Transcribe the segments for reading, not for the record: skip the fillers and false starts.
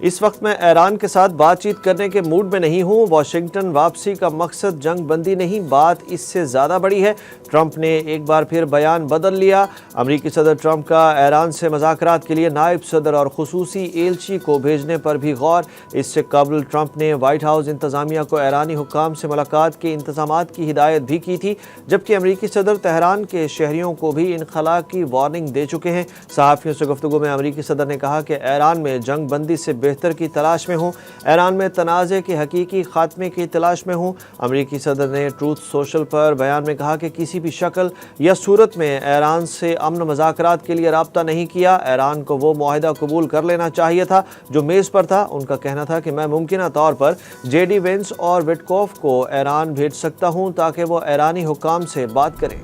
اس وقت میں ایران کے ساتھ بات چیت کرنے کے موڈ میں نہیں ہوں۔ واشنگٹن واپسی کا مقصد جنگ بندی نہیں، بات اس سے زیادہ بڑی ہے۔ ٹرمپ نے ایک بار پھر بیان بدل لیا۔ امریکی صدر ٹرمپ کا ایران سے مذاکرات کے لیے نائب صدر اور خصوصی ایلچی کو بھیجنے پر بھی غور۔ اس سے قبل ٹرمپ نے وائٹ ہاؤس انتظامیہ کو ایرانی حکام سے ملاقات کے انتظامات کی ہدایت بھی کی تھی، جبکہ امریکی صدر تہران کے شہریوں کو بھی انخلاء کی وارننگ دے چکے ہیں۔ صحافیوں سے گفتگو میں امریکی صدر نے کہا کہ ایران میں جنگ بندی سے بہتر کی تلاش میں ہوں، ایران میں تنازع کے حقیقی خاتمے کی تلاش میں ہوں۔ امریکی صدر نے ٹروتھ سوشل پر بیان میں کہا کہ کسی بھی شکل یا صورت میں ایران سے امن مذاکرات کے لیے رابطہ نہیں کیا۔ ایران کو وہ معاہدہ قبول کر لینا چاہیے تھا جو میز پر تھا۔ ان کا کہنا تھا کہ میں ممکنہ طور پر جے ڈی وینس اور وٹکوف کو ایران بھیج سکتا ہوں تاکہ وہ ایرانی حکام سے بات کریں۔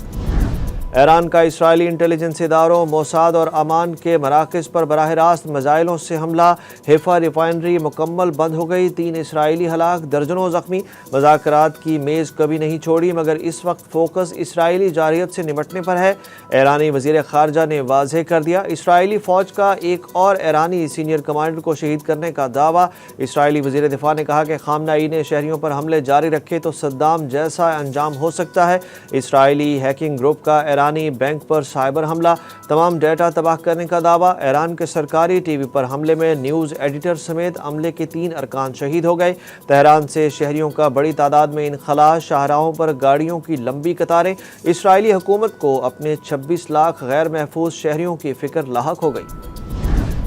ایران کا اسرائیلی انٹیلیجنس اداروں موساد اور امان کے مراکز پر براہ راست میزائلوں سے حملہ۔ حیفا ریفائنری مکمل بند ہو گئی، 3 اسرائیلی ہلاک، درجنوں زخمی۔ مذاکرات کی میز کبھی نہیں چھوڑی مگر اس وقت فوکس اسرائیلی جارحیت سے نمٹنے پر ہے۔ ایرانی وزیر خارجہ نے واضح کر دیا۔ اسرائیلی فوج کا ایک اور ایرانی سینئر کمانڈر کو شہید کرنے کا دعویٰ۔ اسرائیلی وزیر دفاع نے کہا کہ خامنہ ای نے شہریوں پر حملے جاری رکھے تو صدام جیسا انجام ہو سکتا ہے۔ اسرائیلی ہیکنگ گروپ کا ایرانی بینک پر سائبر حملہ، تمام ڈیٹا تباہ کرنے کا دعویٰ۔ ایران کے سرکاری ٹی وی پر حملے میں نیوز ایڈیٹر سمیت عملے کے 3 ارکان شہید ہو گئے۔ تہران سے شہریوں کا بڑی تعداد میں انخلاء، شاہراہوں پر گاڑیوں کی لمبی قطاریں۔ اسرائیلی حکومت کو اپنے 26 لاکھ غیر محفوظ شہریوں کی فکر لاحق ہو گئی۔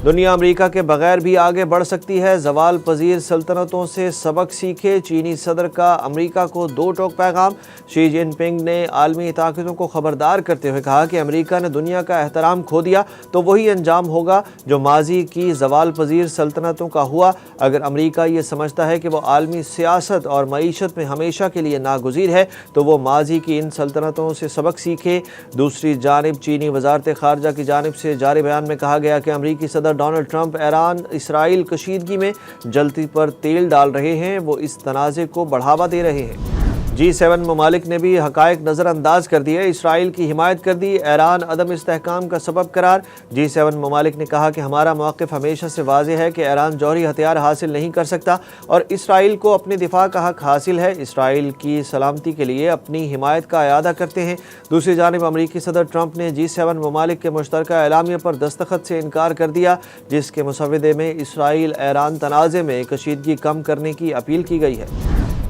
دنیا امریکہ کے بغیر بھی آگے بڑھ سکتی ہے، زوال پذیر سلطنتوں سے سبق سیکھے۔ چینی صدر کا امریکہ کو 2 ٹوک پیغام۔ شی جن پنگ نے عالمی طاقتوں کو خبردار کرتے ہوئے کہا کہ امریکہ نے دنیا کا احترام کھو دیا تو وہی انجام ہوگا جو ماضی کی زوال پذیر سلطنتوں کا ہوا۔ اگر امریکہ یہ سمجھتا ہے کہ وہ عالمی سیاست اور معیشت میں ہمیشہ کے لیے ناگزیر ہے تو وہ ماضی کی ان سلطنتوں سے سبق سیکھے۔ دوسری جانب چینی وزارت خارجہ کی جانب سے جاری بیان میں کہا گیا کہ امریکی صدر ڈونلڈ ٹرمپ ایران اسرائیل کشیدگی میں جلتی پر تیل ڈال رہے ہیں، وہ اس تنازع کو بڑھاوا دے رہے ہیں۔ G7 ممالک نے بھی حقائق نظر انداز کر دیے، اسرائیل کی حمایت کر دی، ایران عدم استحکام کا سبب قرار۔ G7 ممالک نے کہا کہ ہمارا موقف ہمیشہ سے واضح ہے کہ ایران جوہری ہتھیار حاصل نہیں کر سکتا اور اسرائیل کو اپنے دفاع کا حق حاصل ہے۔ اسرائیل کی سلامتی کے لیے اپنی حمایت کا اعادہ کرتے ہیں۔ دوسری جانب امریکی صدر ٹرمپ نے G7 ممالک کے مشترکہ اعلامیہ پر دستخط سے انکار کر دیا جس کے مسودے میں اسرائیل ایران تنازع میں کشیدگی کم کرنے کی اپیل کی گئی ہے۔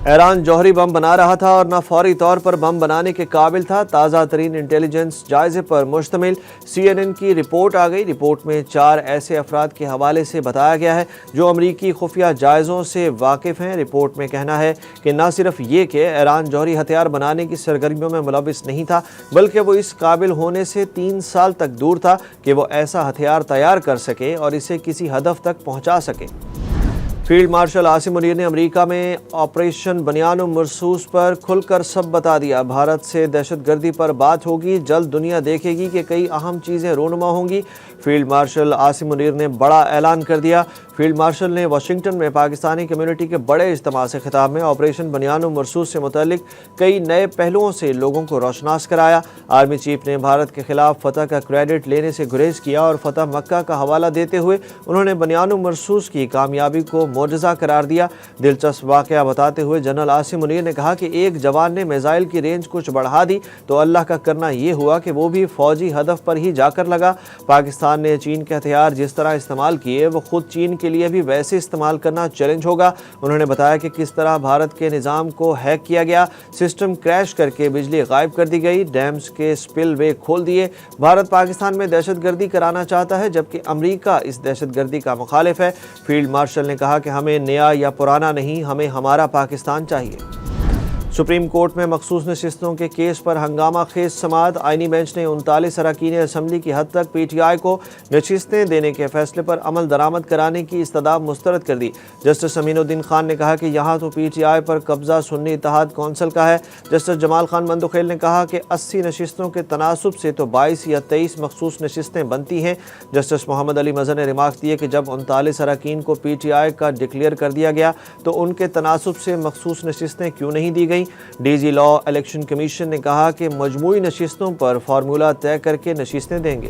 ایران جوہری بم بنا رہا تھا اور نہ فوری طور پر بم بنانے کے قابل تھا، تازہ ترین انٹیلیجنس جائزے پر مشتمل۔ CNN کی رپورٹ آ گئی۔ رپورٹ میں 4 ایسے افراد کے حوالے سے بتایا گیا ہے جو امریکی خفیہ جائزوں سے واقف ہیں۔ رپورٹ میں کہنا ہے کہ نہ صرف یہ کہ ایران جوہری ہتھیار بنانے کی سرگرمیوں میں ملوث نہیں تھا بلکہ وہ اس قابل ہونے سے 3 سال تک دور تھا کہ وہ ایسا ہتھیار تیار کر سکے اور اسے کسی ہدف تک پہنچا سکے۔ فیلڈ مارشل عاصم منیر نے امریکہ میں آپریشن بنیان مرصوص پر کھل کر سب بتا دیا۔ بھارت سے دہشت گردی پر بات ہوگی، جلد دنیا دیکھے گی کہ کئی اہم چیزیں رونما ہوں گی۔ فیلڈ مارشل عاصم منیر نے بڑا اعلان کر دیا۔ فیلڈ مارشل نے واشنگٹن میں پاکستانی کمیونٹی کے بڑے اجتماع سے خطاب میں آپریشن بنیان مرصوص سے متعلق کئی نئے پہلوؤں سے لوگوں کو روشناس کرایا۔ آرمی چیف نے بھارت کے خلاف فتح کا کریڈٹ لینے سے گریز کیا اور فتح مکہ کا حوالہ دیتے ہوئے انہوں نے بنیان مرصوص کی کامیابی کو معجزہ قرار دیا۔ دلچسپ واقعہ بتاتے ہوئے جنرل عاصم منیر نے کہا کہ ایک جوان نے میزائل کی رینج کچھ بڑھا دی تو اللہ کا کرنا یہ ہوا کہ وہ بھی فوجی ہدف پر ہی جا کر لگا۔ پاکستان نے چین کے ہتھیار جس طرح استعمال کیے وہ خود چین کے لیے بھی ویسے استعمال کرنا چیلنج ہوگا۔ انہوں نے بتایا کہ کس طرح بھارت کے نظام کو ہیک کیا گیا، سسٹم کریش کر کے بجلی غائب کر دی گئی، ڈیمز کے سپل وے کھول دیے۔ بھارت پاکستان میں دہشت گردی کرانا چاہتا ہے جبکہ امریکہ اس دہشت گردی کا مخالف ہے۔ فیلڈ مارشل نے کہا کہ ہمیں نیا یا پرانا نہیں، ہمیں ہمارا پاکستان چاہیے۔ سپریم کورٹ میں مخصوص نشستوں کے کیس پر ہنگامہ خیز سماعت۔ آئینی بینچ نے 39 اراکین اسمبلی کی حد تک پی ٹی آئی کو نشستیں دینے کے فیصلے پر عمل درآمد کرانے کی استدعا مسترد کر دی۔ جسٹس امین الدین خان نے کہا کہ یہاں تو پی ٹی آئی پر قبضہ سنی اتحاد کونسل کا ہے۔ جسٹس جمال خان مندوخیل نے کہا کہ 80 نشستوں کے تناسب سے تو 22 یا 23 مخصوص نشستیں بنتی ہیں۔ جسٹس محمد علی مظہر نے ریمارک دیے کہ جب 39 اراکین کو پی ٹی آئی کا ڈکلیئر کر دیا گیا تو ان کے تناسب سے مخصوص نشستیں کیوں نہیں دی گئیں۔ ڈی جی لا الیکشن کمیشن نے کہا کہ مجموعی نشستوں پر فارمولہ طے کر کے نشستیں دیں گے۔